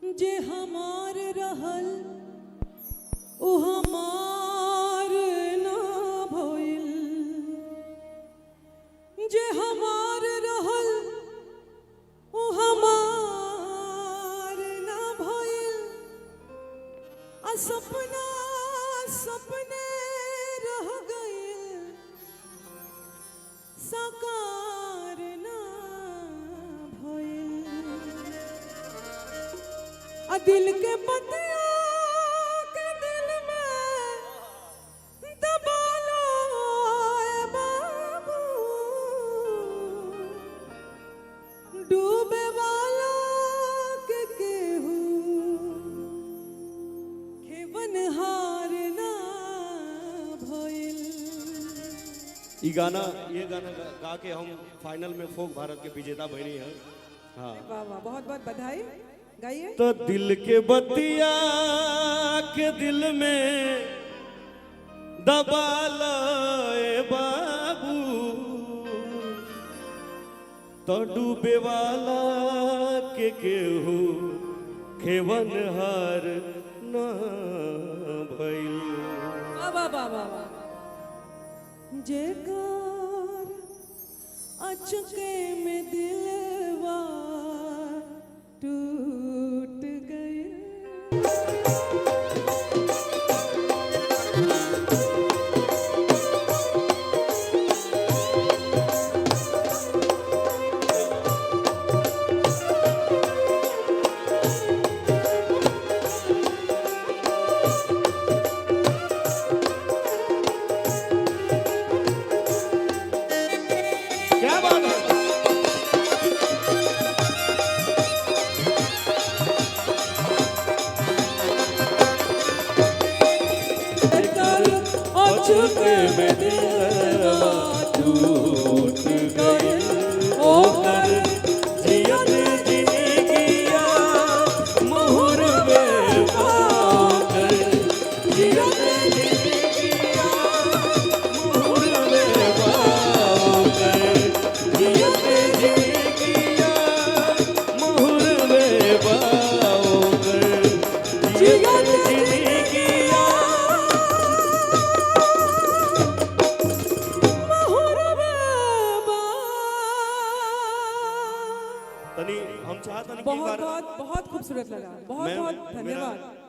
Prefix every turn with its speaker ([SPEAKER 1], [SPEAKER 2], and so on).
[SPEAKER 1] जे हमार रहल ओ हमार ना भइल, जे हमार रहल ओ हमार ना भइल, आ सपना सपने रह गइल, साकार ना भइल। आ दिल के बतिया के दिल में दबा लो ए बाबू, डूबे वाला के केहू खेवनहार ना भइल।
[SPEAKER 2] ये गाना गा के हम फाइनल में फोक भारत के विजेता बनी हैं। हाँ
[SPEAKER 1] वाह वाह, बहुत बहुत बधाई। गाइए।
[SPEAKER 2] तो दिल के बतिया के दिल में दबा लाए बाबू, तो डूबे वाला के केहू खेवनहार ना भइल।
[SPEAKER 1] वाह वाह वाह वाह वाह। जेकर अचके में दिलवा टूट गई,
[SPEAKER 2] क्या बात है।
[SPEAKER 1] अचके में दिलवा टूट गई, ओकर
[SPEAKER 2] जियत जिंदगिया मोहर में पाकर, जियत जिंदगिया मोहर में पाकर, जियत जिंदगिया मोहर में पाकर, जियत जिंदगिया तनी हम चाहते हैं कि
[SPEAKER 1] बहुत बहुत बहुत खूबसूरत लगा, बहुत बहुत धन्यवाद।